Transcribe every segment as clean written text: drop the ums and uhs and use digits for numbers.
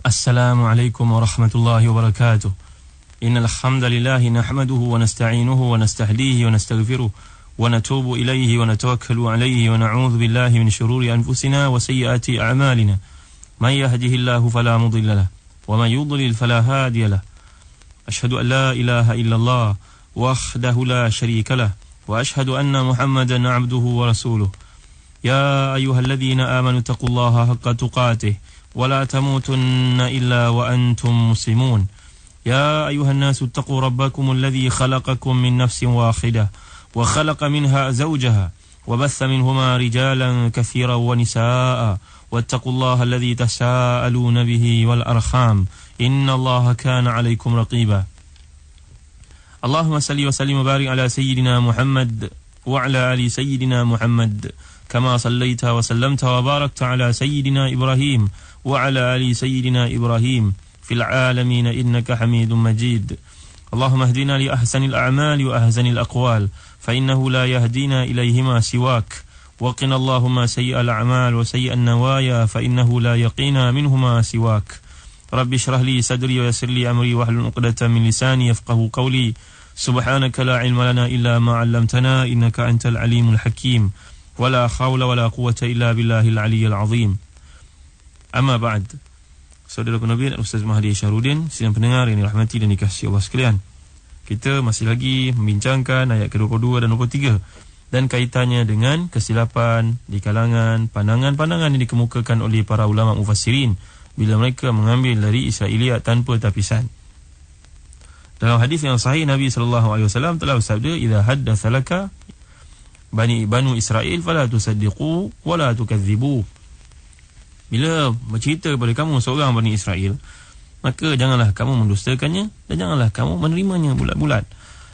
Assalamualaikum warahmatullahi wabarakatuh. Innal hamdalillah nahmaduhu wa nasta'inuhu wa nastahdihi wa nastaghfiruh wa natubu ilayhi wa natawakkalu alayhi wa na'udzu billahi min shururi anfusina wa sayyiati a'malina. May yahdihillahu fala mudilla lahu wa may yudlil fala hadiya lahu. Ashhadu an la ilaha illallah wahdahu la sharika lahu wa ashhadu anna Muhammadan 'abduhu wa rasuluh. Ya ayyuhalladzina amanu taqullaha haqqa tuqatih ولا تموتن إلا وأنتم مسلمون يا أيها الناس اتقوا ربكم الذي خلقكم من نفس واحدة وخلق منها زوجها وبث منهما رجالا كثيرا ونساء واتقوا الله الذي تساءلون به والأرحام إن الله كان عليكم رقيبا اللهم صل وسلم وبارك على سيدنا محمد وعلى آل سيدنا محمد كما صليت وسلمت وباركت على سيدنا إبراهيم وعلى آل سيدنا إبراهيم في العالمين إنك حميد مجيد اللهم اهدنا لأحسن الأعمال وأحسن الأقوال فإنه لا يهدينا إليهما سواك وقنا اللهم سيئ الأعمال وسيئ النوايا فإنه لا يقينا منهما سواك رب اشرح لي صدري ويسر لي أمري واحلل عقدة من لساني يفقهوا قولي سبحانك لا علم لنا إلا ما علمتنا إنك أنت العليم الحكيم ولا حول ولا قوة إلا بالله العلي العظيم. Amma ba'd. Saudara Nabi dan Ustaz Mahdi Syahrudin, sidang pendengar yang dirahmati dan dikasihi Allah sekalian. Kita masih lagi membincangkan ayat ke-22 dan 23 dan kaitannya dengan kesilapan di kalangan pandangan-pandangan yang dikemukakan oleh para ulama mufassirin bila mereka mengambil dari Israiliyat tanpa tapisan. Dalam hadis yang sahih Nabi sallallahu alaihi wasallam telah bersabda, "Idza haddatsa laka banu Israil fala tusaddiqu wa la tukadzibu." Bila bercerita kepada kamu seorang Bani Israel, maka janganlah kamu mendustakannya dan janganlah kamu menerimanya bulat-bulat.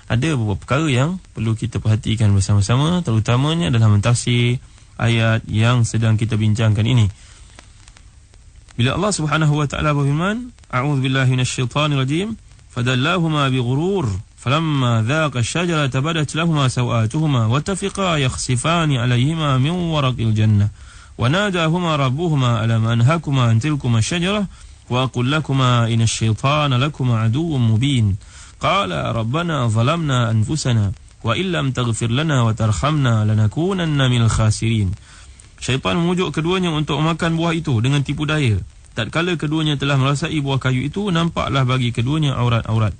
Ada beberapa perkara yang perlu kita perhatikan bersama-sama, terutamanya dalam mentafsir ayat yang sedang kita bincangkan ini. Bila Allah Subhanahu wa taala berfirman, "A'udzu billahi minasyaitonir rajim, fadallahuma bighurur, falamma dhaqa asy-syajarata badat lahumā sawātuhumā wa tafiqā yakhsifāni 'alayhimā min waraqil jannah." وناداهما ربهما ألم أنهكما عن تلكما الشجرة وأقل لكما إن الشيطان لكما عدو مبين قال ربنا ظلمنا أنفسنا وإن لم تغفر لنا وترحمنا لنكونن من الخاسرين. Syaitan memujuk keduanya untuk makan buah itu dengan tipu daya. Tatkala keduanya telah merasai buah kayu itu, nampaklah bagi keduanya aurat-aurat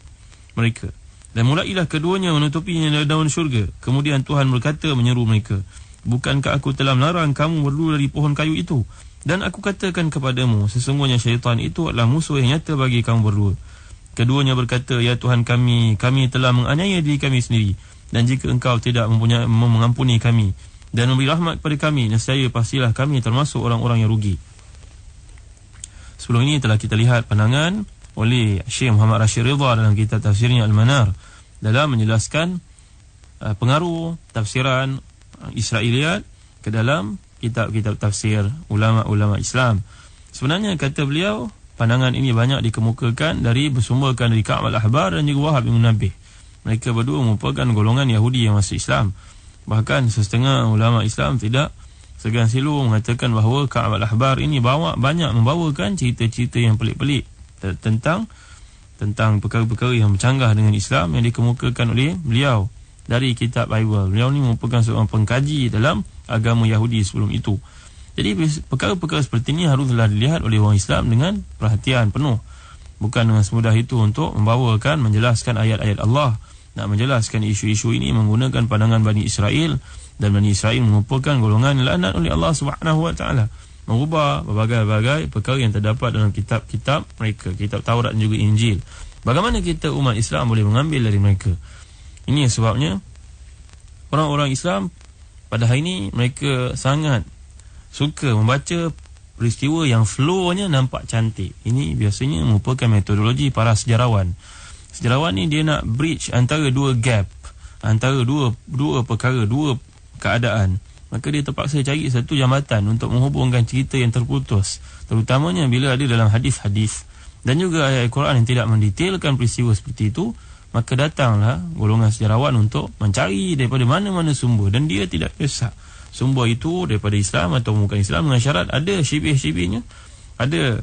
mereka. Dan mulailah keduanya menutupinya dari daun syurga. Kemudian Tuhan berkata menyeru mereka, "Bukankah aku telah melarang kamu berdua dari pohon kayu itu? Dan aku katakan kepadamu, sesungguhnya syaitan itu adalah musuh yang nyata bagi kamu berdua." Keduanya berkata, "Ya Tuhan kami telah menganiaya diri kami sendiri. Dan jika engkau tidak mengampuni kami dan memberi rahmat kepada kami, nescaya pastilah kami termasuk orang-orang yang rugi." Sebelum ini telah kita lihat pandangan oleh Syekh Muhammad Rashid Ridha dalam kitab tafsirnya Al-Manar dalam menjelaskan pengaruh tafsiran Israiliyat ke dalam kitab-kitab tafsir ulama-ulama Islam. Sebenarnya kata beliau, pandangan ini banyak dikemukakan bersumberkan dari Ka'b al-Ahbar dan juga Wahab bin Munabbih. Mereka berdua merupakan golongan Yahudi yang masuk Islam. Bahkan setengah ulama Islam tidak segan silu mengatakan bahawa Ka'b al-Ahbar ini banyak membawakan cerita-cerita yang pelik-pelik tentang perkara-perkara yang bercanggah dengan Islam yang dikemukakan oleh beliau dari kitab Bible. Beliau ni merupakan seorang pengkaji dalam agama Yahudi sebelum itu. Jadi perkara-perkara seperti ini haruslah dilihat oleh orang Islam dengan perhatian penuh. Bukan dengan semudah itu untuk menjelaskan ayat-ayat Allah. Nak menjelaskan isu-isu ini menggunakan pandangan Bani Israel. Dan Bani Israel merupakan golongan laknat oleh Allah Subhanahu wa taala. Mengubah berbagai-bagai perkara yang terdapat dalam kitab-kitab mereka, kitab Taurat dan juga Injil. Bagaimana kita umat Islam boleh mengambil dari mereka? Ini sebabnya orang-orang Islam pada hari ini mereka sangat suka membaca peristiwa yang flow-nya nampak cantik. Ini biasanya merupakan metodologi para sejarawan. Sejarawan ni dia nak bridge antara dua gap, antara dua perkara, dua keadaan. Maka dia terpaksa cari satu jambatan untuk menghubungkan cerita yang terputus, terutamanya bila ada dalam hadis-hadis dan juga ayat Al-Quran yang tidak mendetailkan peristiwa seperti itu. Maka datanglah golongan sejarawan untuk mencari daripada mana-mana sumber. Dan dia tidak kisah sumber itu daripada Islam atau bukan Islam, dengan syarat ada syibih-syibihnya, ada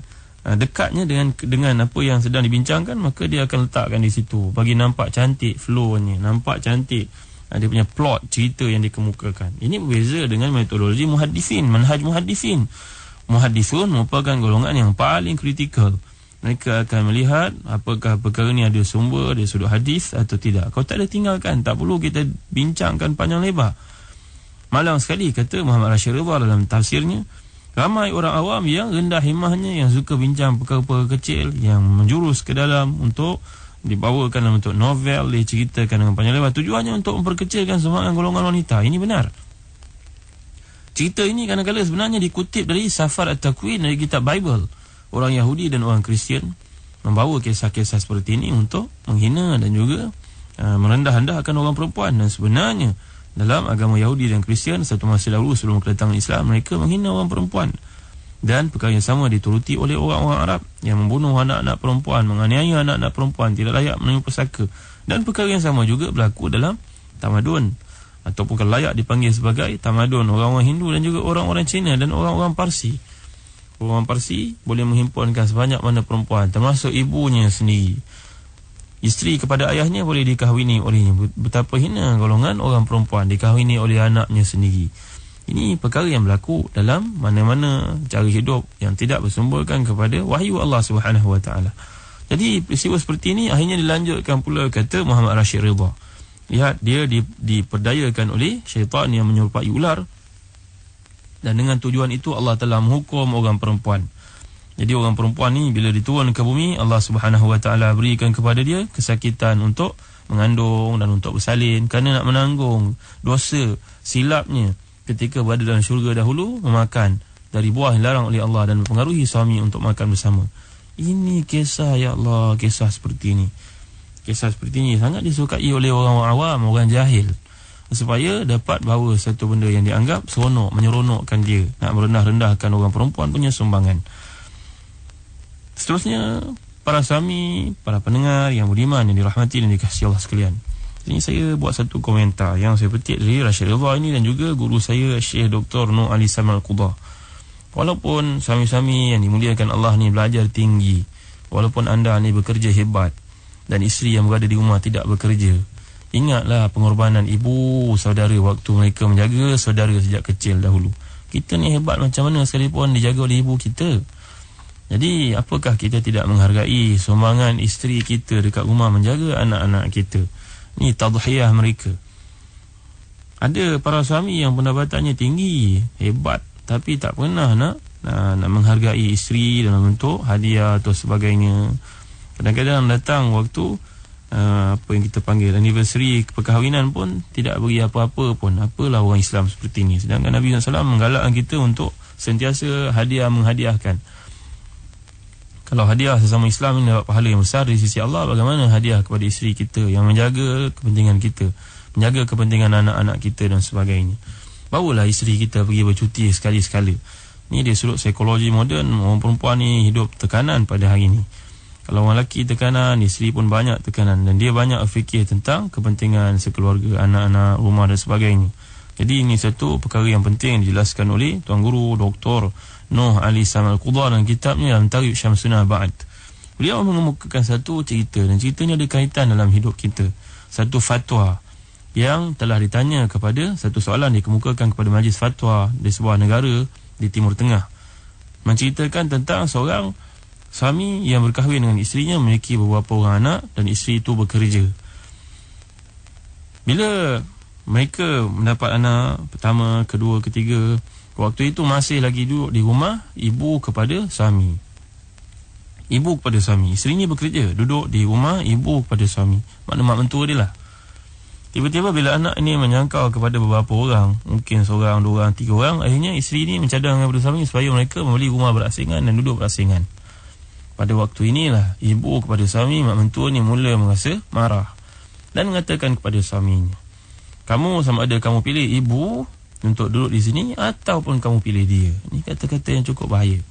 dekatnya dengan apa yang sedang dibincangkan, maka dia akan letakkan di situ bagi nampak cantik flow-nya, nampak cantik dia punya plot cerita yang dikemukakan. Ini berbeza dengan metodologi muhaddisin, manhaj muhaddisin. Muhaddisun merupakan golongan yang paling kritikal. Mereka akan melihat apakah perkara ni ada sumber, ada sudut hadis atau tidak. Kalau tak ada, tinggalkan, tak perlu kita bincangkan panjang lebar. Malang sekali kata Muhammad Rashid Ridha dalam tafsirnya, ramai orang awam yang rendah himmahnya, yang suka bincang perkara-perkara kecil, yang menjurus ke dalam untuk dibawakan dalam bentuk novel, diceritakan dengan panjang lebar. Tujuannya untuk memperkecilkan semangat golongan wanita. Ini benar. Cerita ini kadang-kadang sebenarnya dikutip dari Safar At-Takwin, dari kitab Bible. Orang Yahudi dan orang Kristian membawa kisah-kisah seperti ini untuk menghina dan juga merendah-rendahkan orang perempuan. Dan sebenarnya dalam agama Yahudi dan Kristian, satu masa dahulu sebelum kedatangan Islam, mereka menghina orang perempuan. Dan perkara yang sama dituruti oleh orang-orang Arab yang membunuh anak-anak perempuan, menganiaya anak-anak perempuan, tidak layak menerima pusaka. Dan perkara yang sama juga berlaku dalam tamadun, ataupun kalau layak dipanggil sebagai tamadun orang-orang Hindu dan juga orang-orang Cina dan orang-orang Parsi. Orang Parsi boleh menghimpunkan sebanyak mana perempuan, termasuk ibunya sendiri. Isteri kepada ayahnya boleh dikahwini olehnya. Betapa hina golongan orang perempuan dikahwini oleh anaknya sendiri. Ini perkara yang berlaku dalam mana-mana cara hidup yang tidak bersumberkan kepada wahyu Allah Subhanahu Wa Taala. Jadi peristiwa seperti ini akhirnya dilanjutkan pula, kata Muhammad Rashid Ridha. Lihat, dia diperdayakan oleh syaitan yang menyerupai ular, dan dengan tujuan itu Allah telah menghukum orang perempuan. Jadi orang perempuan ni bila diturun ke bumi, Allah Subhanahu Wa Taala berikan kepada dia kesakitan untuk mengandung dan untuk bersalin, kerana nak menanggung dosa silapnya ketika berada dalam syurga dahulu, memakan dari buah yang dilarang oleh Allah dan mempengaruhi suami untuk makan bersama. Ini kisah, ya Allah, kisah seperti ini. Kisah seperti ini sangat disukai oleh orang awam, orang jahil, supaya dapat bawa satu benda yang dianggap seronok, menyeronokkan dia, nak merendah-rendahkan orang perempuan punya sumbangan. Seterusnya, para suami, para pendengar yang budiman, yang dirahmati dan dikasihi Allah sekalian, ini saya buat satu komentar yang saya petik dari Rashid Ridha ini dan juga guru saya Syekh Dr. Nur Ali Samal Qudha. Walaupun suami-suami yang dimuliakan Allah ni belajar tinggi, walaupun anda ni bekerja hebat dan isteri yang berada di rumah tidak bekerja, ingatlah pengorbanan ibu saudara waktu mereka menjaga saudara sejak kecil dahulu. Kita ni hebat macam mana sekalipun dijaga oleh ibu kita. Jadi apakah kita tidak menghargai sumbangan isteri kita dekat rumah menjaga anak-anak kita? Ni tadhiyah mereka. Ada para suami yang pendapatannya tinggi, hebat, tapi tak pernah nak menghargai isteri dalam bentuk hadiah atau sebagainya. Kadang-kadang datang waktu apa yang kita panggil anniversary perkahwinan pun tidak beri apa-apa pun. Apalah orang Islam seperti ini. Sedangkan Nabi SAW menggalakkan kita untuk sentiasa menghadiahkan. Kalau hadiah sesama Islam ini dapat pahala yang besar di sisi Allah, bagaimana hadiah kepada isteri kita yang menjaga kepentingan kita, menjaga kepentingan anak-anak kita dan sebagainya. Bawalah isteri kita pergi bercuti sekali-sekala. Ni dia sudut psikologi moden. Orang perempuan ni hidup tekanan pada hari ni. Kalau orang lelaki tekanan, isteri pun banyak tekanan, dan dia banyak fikir tentang kepentingan sekeluarga, anak-anak, rumah dan sebagainya. Jadi ini satu perkara yang penting dijelaskan oleh Tuan Guru Dr. Nur Ali Samal Qudha dalam kitabnya Al-Tarikh Syamsunnah Ba'd. Beliau mengemukakan satu cerita, dan ceritanya ada kaitan dalam hidup kita. Satu fatwa yang telah ditanya kepada, satu soalan dikemukakan kepada majlis fatwa di sebuah negara di Timur Tengah, menceritakan tentang seorang suami yang berkahwin dengan isterinya, memiliki beberapa orang anak, dan isteri itu bekerja. Bila mereka mendapat anak pertama, kedua, ketiga, waktu itu masih lagi duduk di rumah ibu kepada suami. Ibu kepada suami. Isterinya bekerja, duduk di rumah ibu kepada suami. Makna mak mentua dia lah. Tiba-tiba bila anak ini menyangkau kepada beberapa orang, mungkin seorang, dua orang, tiga orang, akhirnya isteri ini mencadang kepada suami supaya mereka membeli rumah berasingan dan duduk berasingan. Pada waktu inilah ibu kepada suami, mak mentua ni mula merasa marah dan mengatakan kepada suaminya, kamu sama ada kamu pilih ibu untuk duduk di sini ataupun kamu pilih dia. Ini kata-kata yang cukup bahaya.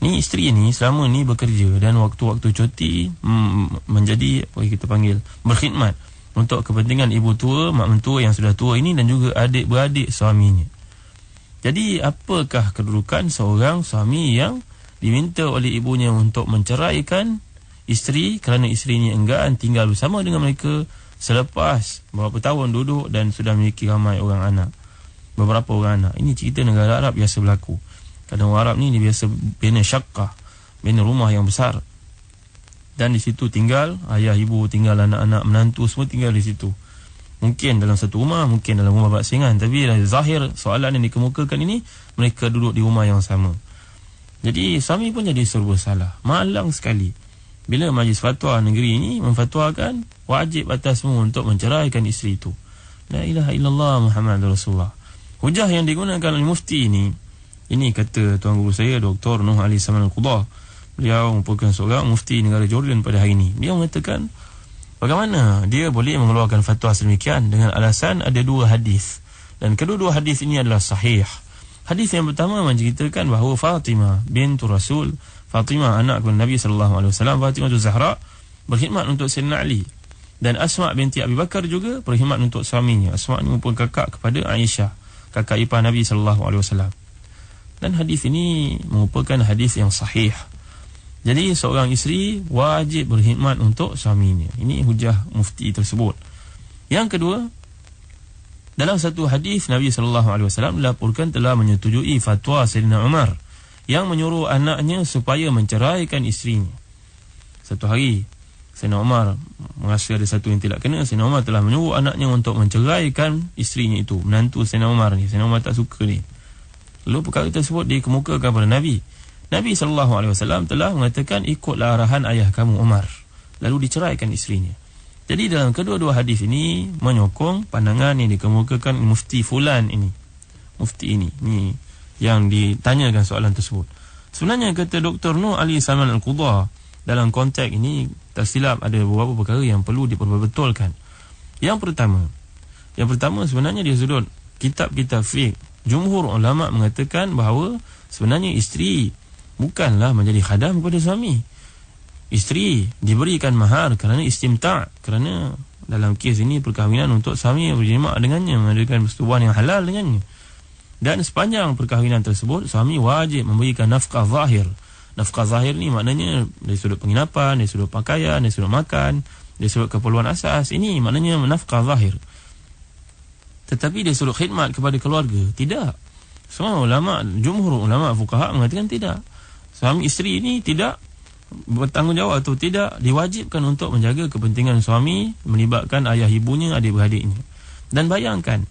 Ni isteri ni selama ni bekerja dan waktu-waktu cuti menjadi apa kita panggil berkhidmat untuk kepentingan ibu tua, mak mentua yang sudah tua ini dan juga adik-beradik suaminya. Jadi apakah kedudukan seorang suami yang diminta oleh ibunya untuk menceraikan isteri kerana isterinya enggan tinggal bersama dengan mereka selepas beberapa tahun duduk dan sudah memiliki ramai orang anak, beberapa orang anak. Ini cerita negara Arab biasa berlaku. Kadang orang Arab ni dia biasa bina syaqqah, bina rumah yang besar, dan di situ tinggal ayah, ibu, tinggal anak-anak, menantu, semua tinggal di situ. Mungkin dalam satu rumah, mungkin dalam rumah bersingan, tapi zahir soalan yang dikemukakan ini, mereka duduk di rumah yang sama. Jadi suami pun jadi serba salah. Malang sekali bila Majlis Fatwa negeri ini memfatwakan wajib atasmu untuk menceraikan isteri itu. La ilaha illallah Muhammadur Rasulullah. Hujah yang digunakan oleh mufti ini kata tuan guru saya Dr. Nuh Ali Saman Al-Qudah. Beliau merupakan seorang mufti negara Jordan pada hari ini. Dia mengatakan bagaimana dia boleh mengeluarkan fatwa sedemikian dengan alasan ada dua hadis, dan kedua-dua hadis ini adalah sahih. Hadis yang pertama menceritakan bahawa Fatimah bintu Rasul, Fatimah anak kepada Nabi SAW, Fatimah Zahra, berkhidmat untuk Sayyidina Ali. Dan Asma binti Abi Bakar juga berkhidmat untuk suaminya. Asma ini merupakan kakak kepada Aisyah, kakak ipar Nabi SAW. Dan hadis ini merupakan hadis yang sahih. Jadi seorang isteri wajib berkhidmat untuk suaminya. Ini hujah mufti tersebut. Yang kedua, dalam satu hadis Nabi SAW dilaporkan telah menyetujui fatwa Sayyidina Umar yang menyuruh anaknya supaya menceraikan isterinya. Satu hari Sayyidina Umar merasa ada satu yang tidak kena. Sayyidina Umar telah menyuruh anaknya untuk menceraikan isterinya itu, menantu Sayyidina Umar ni. Sayyidina Umar tak suka ni. Lalu perkara tersebut dikemukakan kepada Nabi. Nabi SAW telah mengatakan ikutlah arahan ayah kamu Umar, lalu diceraikan isterinya. Jadi dalam kedua-dua hadis ini menyokong pandangan yang dikemukakan mufti fulan ini. Mufti ini yang ditanyakan soalan tersebut. Sebenarnya kata Dr. Nuh Ali Saman Al-Qudah, dalam konteks ini tersilap ada beberapa perkara yang perlu diperbetulkan. Yang pertama sebenarnya di sudut kitab-kitab fiqh, jumhur ulama mengatakan bahawa sebenarnya isteri bukanlah menjadi khadam kepada suami. Isteri diberikan mahar kerana istimta', kerana dalam kes ini perkahwinan untuk suami berjima' dengannya, mengadakan persetubuhan yang halal dengannya. Dan sepanjang perkahwinan tersebut, suami wajib memberikan nafkah zahir. Nafkah zahir ni maknanya dari sudut penginapan, dari sudut pakaian, dari sudut makan, dari sudut keperluan asas. Ini maknanya nafkah zahir. Tetapi dari sudut khidmat kepada keluarga, tidak. Semua ulama, jumhur ulama fuqaha mengatakan tidak. Suami isteri ini tidak bertanggungjawab atau tidak diwajibkan untuk menjaga kepentingan suami, melibatkan ayah ibunya, adik-beradiknya. Dan bayangkan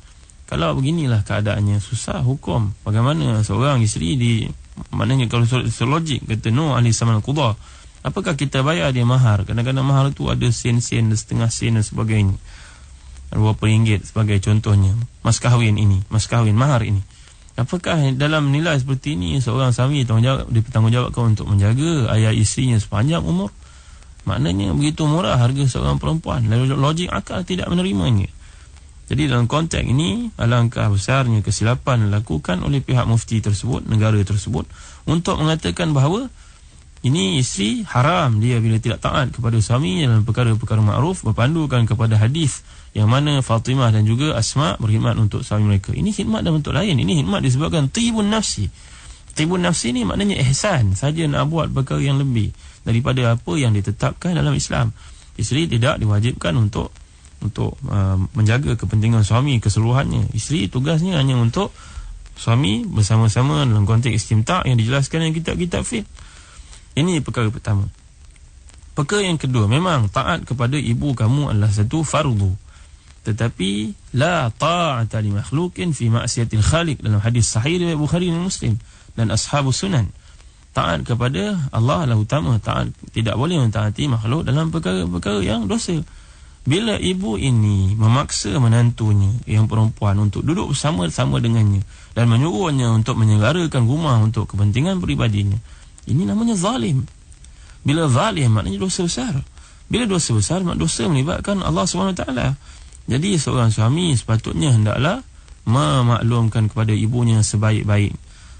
kalau beginilah keadaannya, susah hukum. Bagaimana seorang isteri maknanya kalau logik kata Nuh Ali Saman Al-Qudah, apakah kita bayar dia mahar? Kadang-kadang mahar itu ada sen-sen, setengah sen dan sebagainya, berapa ringgit sebagai contohnya. Mas kahwin mahar ini. Apakah dalam nilai seperti ini seorang suami dipertanggungjawabkan untuk menjaga ayah isterinya sepanjang umur? Maknanya begitu murah harga seorang perempuan. Lalu logik akal tidak menerimanya. Jadi dalam konteks ini, alangkah besarnya kesilapan dilakukan oleh pihak mufti tersebut, negara tersebut, untuk mengatakan bahawa ini isteri haram dia bila tidak taat kepada suami dalam perkara-perkara makruf, berpandukan kepada hadis yang mana Fatimah dan juga Asma berkhidmat untuk suami mereka. Ini khidmat dalam bentuk lain. Ini khidmat disebabkan tibun nafsi. Tibun nafsi ni maknanya ihsan, saja nak buat perkara yang lebih daripada apa yang ditetapkan dalam Islam. Isteri tidak diwajibkan untuk menjaga kepentingan suami keseluruhannya. Isteri tugasnya hanya untuk suami bersama-sama dalam konteks istimta' yang dijelaskan dalam kitab-kitab fiqh. Ini perkara pertama. Perkara yang kedua, memang taat kepada ibu kamu adalah satu fardu. Tetapi la ta'ata li makhluqin fi ma'siyatil khaliq, dalam hadis sahih riwayat Bukhari dan Muslim dan ashabus sunan. Taat kepada Allah adalah utama. Taat tidak boleh mentaati makhluk dalam perkara-perkara yang dosa. Bila ibu ini memaksa menantunya yang perempuan untuk duduk bersama-sama dengannya dan menyuruhnya untuk menyelenggarakan rumah untuk kepentingan peribadinya, ini namanya zalim. Bila zalim maknanya dosa besar. Bila dosa besar, maknanya dosa melibatkan Allah SWT. Jadi seorang suami sepatutnya hendaklah memaklumkan kepada ibunya sebaik-baik.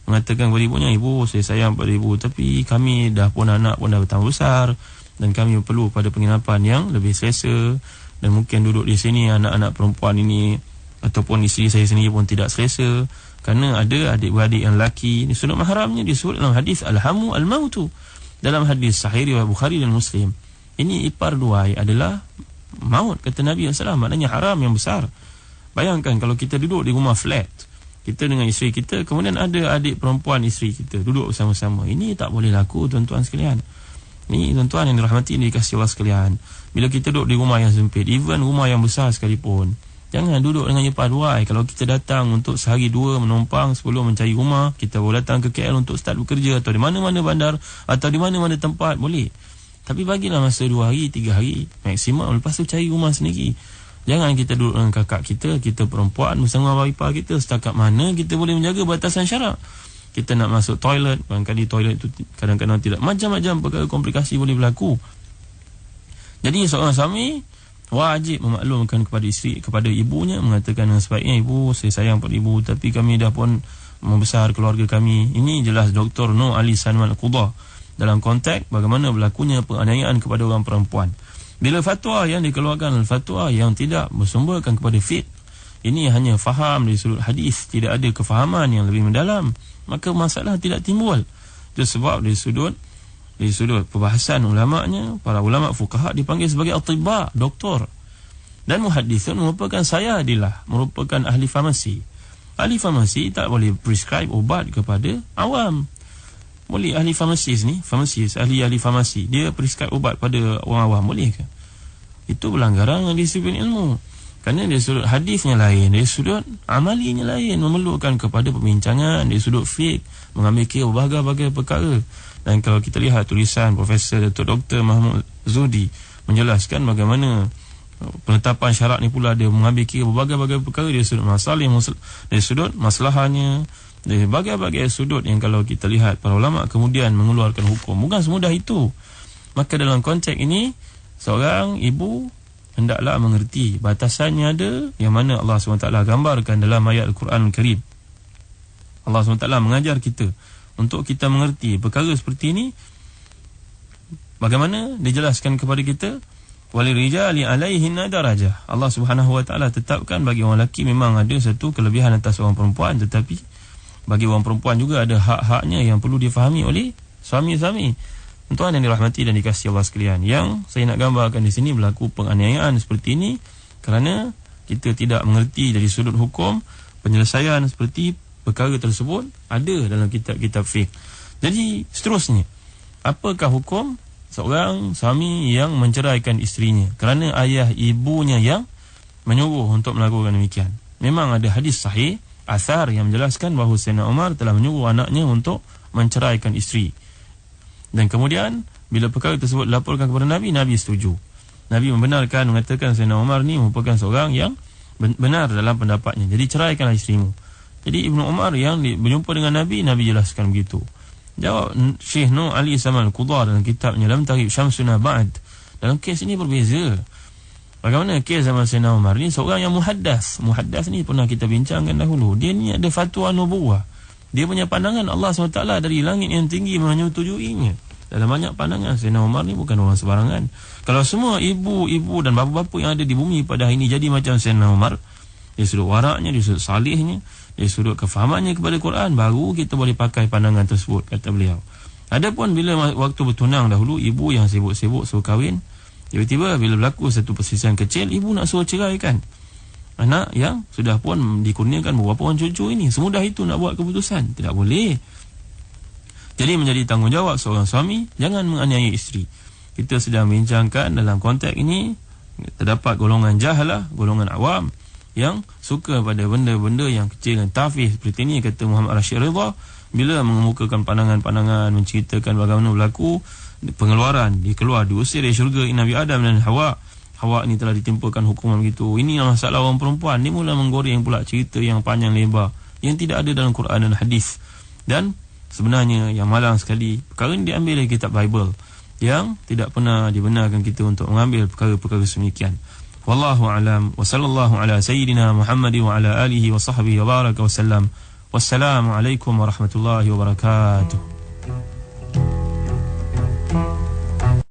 Mengatakan kepada ibunya, ibu, saya sayang pada ibu, tapi kami dah pun anak pun dah bertambah besar dan kami perlu pada penginapan yang lebih selesa, dan mungkin duduk di sini anak-anak perempuan ini ataupun isteri saya sendiri pun tidak selesa. Kerana ada adik-beradik yang lelaki, ni sunat mahramnya disebut dalam hadis alhamu al-mautu. Dalam hadis sahih riwayat Bukhari dan Muslim, ini ipar duai adalah maut, kata Nabi SAW. Maknanya haram yang besar. Bayangkan kalau kita duduk di rumah flat, kita dengan isteri kita, kemudian ada adik perempuan isteri kita duduk bersama-sama. Ini tak boleh laku, tuan-tuan sekalian. Ini tuan-tuan yang dirahmati, dikasihi Allah sekalian. Bila kita duduk di rumah yang sempit, even rumah yang besar sekalipun, jangan duduk dengan ipar duai. Kalau kita datang untuk sehari dua menumpang sebelum mencari rumah, kita boleh datang ke KL untuk start bekerja, atau di mana-mana bandar, atau di mana-mana tempat, boleh. Tapi bagilah masa 2 hari, 3 hari maksimum, lepas tu cari rumah sendiri. Jangan kita duduk dengan kakak kita perempuan bersama abang ipar kita. Setakat mana kita boleh menjaga batasan syarak. Kita nak masuk toilet, barangkali toilet itu kadang-kadang tidak, macam-macam perkara komplikasi boleh berlaku. Jadi seorang suami wajib memaklumkan kepada isteri, kepada ibunya, mengatakan yang sebaiknya, ibu, saya sayang pada ibu, tapi kami dah pun membesar keluarga kami. Ini jelas Dr. Noor Ali Salman Al-Qudah dalam konteks bagaimana berlakunya penganiayaan kepada orang perempuan. Bila fatwa yang dikeluarkan, fatwa yang tidak bersumberkan kepada fiqh, ini hanya faham dari sudut hadis, tidak ada kefahaman yang lebih mendalam, maka masalah tidak timbul. Itu sebab dari sudut perbahasan ulama'nya, para ulama' fuqaha dipanggil sebagai atibba, doktor. Dan muhaddisun merupakan merupakan ahli farmasi. Ahli farmasi tak boleh prescribe ubat kepada awam. Boleh ahli farmasis ni, ahli farmasi, dia prescribe ubat pada orang awam, boleh ke? Itu pelanggaran disiplin ilmu. Kerana dari sudut hadisnya lain, dari sudut amalinya lain, memerlukan kepada perbincangan, dari sudut fiqh, mengambil kira berbagai-bagai perkara. Dan kalau kita lihat tulisan Profesor Dr. Mahmud Zudi menjelaskan bagaimana penetapan syarat ni pula dia mengambil kira berbagai-bagai perkara dari sudut masalah, dari sudut masalahnya, dari bagai-bagai sudut yang kalau kita lihat para ulama kemudian mengeluarkan hukum. Bukan semudah itu. Maka dalam konteks ini, seorang ibu hendaklah mengerti batasannya ada, yang mana Allah SWT gambarkan dalam ayat Al-Quran Al-Karim. Allah SWT mengajar kita untuk kita mengerti perkara seperti ini. Bagaimana dijelaskan kepada kita, walirijali alaihinna darajah. Allah SWT tetapkan bagi orang lelaki memang ada satu kelebihan atas orang perempuan, tetapi bagi orang perempuan juga ada hak-haknya yang perlu difahami oleh suami-suami. Tuan yang dirahmati dan dikasihi Allah sekalian, yang saya nak gambarkan di sini berlaku penganiayaan seperti ini kerana kita tidak mengerti dari sudut hukum penyelesaian seperti perkara tersebut ada dalam kitab-kitab fiqh. Jadi seterusnya, apakah hukum seorang suami yang menceraikan isterinya kerana ayah ibunya yang menyuruh untuk melakukan demikian? Memang ada hadis sahih, asar yang menjelaskan bahawa Sayyidina Umar telah menyuruh anaknya untuk menceraikan isteri. Dan kemudian bila perkara tersebut dilaporkan kepada Nabi, Nabi setuju. Nabi membenarkan, mengatakan Sayyidina Umar ni merupakan seorang yang benar dalam pendapatnya. Jadi ceraikanlah isterimu. Jadi Ibnu Umar yang berjumpa dengan Nabi, Nabi jelaskan begitu. Jawab Syekh Noor Ali Salman Al-Qudah dalam kitabnya Lam Tarib Syamsuna Ba'd. Dalam kes ini berbeza. Bagaimana kes zaman Sayyidina Umar ni, seorang yang muhaddas. Muhaddas ni pernah kita bincangkan dahulu. Dia ni ada fatwa nubuwah. Dia punya pandangan Allah SWT dari langit yang tinggi menyetujuinya. Dalam banyak pandangan, Sayyidina Umar ni bukan orang sebarangan. Kalau semua ibu-ibu dan bapa-bapa yang ada di bumi pada hari ini jadi macam Sayyidina Umar, dari sudut waraknya, dari sudut salihnya, dari sudut kefahamannya kepada Quran, baru kita boleh pakai pandangan tersebut, kata beliau. Adapun bila waktu bertunang dahulu, ibu yang sibuk-sibuk suruh kahwin, tiba-tiba bila berlaku satu perselisihan kecil, ibu nak suruh ceraikan anak yang sudah pun dikurniakan beberapa orang cucu ini. Semudah itu nak buat keputusan? Tidak boleh. Jadi menjadi tanggungjawab seorang suami, jangan menganiaya isteri. Kita sedang bincangkan dalam konteks ini, terdapat golongan jahalah, golongan awam yang suka pada benda-benda yang kecil dan tafih seperti ini. Kata Muhammad Rashid Ridha, bila mengemukakan pandangan-pandangan, menceritakan bagaimana berlaku pengeluaran, diusir dari syurga Nabi Adam dan Hawa. Hawa ni telah ditimpakan hukuman begitu. Ini masalah orang perempuan. Dia mula menggoreng pula cerita yang panjang lebar yang tidak ada dalam Quran dan hadis. Dan sebenarnya yang malang sekali, perkara ini diambil dari kitab Bible yang tidak pernah dibenarkan kita untuk mengambil perkara-perkara semikian. Wallahu a'lam wa sallallahu ala sayyidina Muhammad wa ala alihi wa sahbihi wa baraka wa sallam. Wassalamu alaikum warahmatullahi wabarakatuh.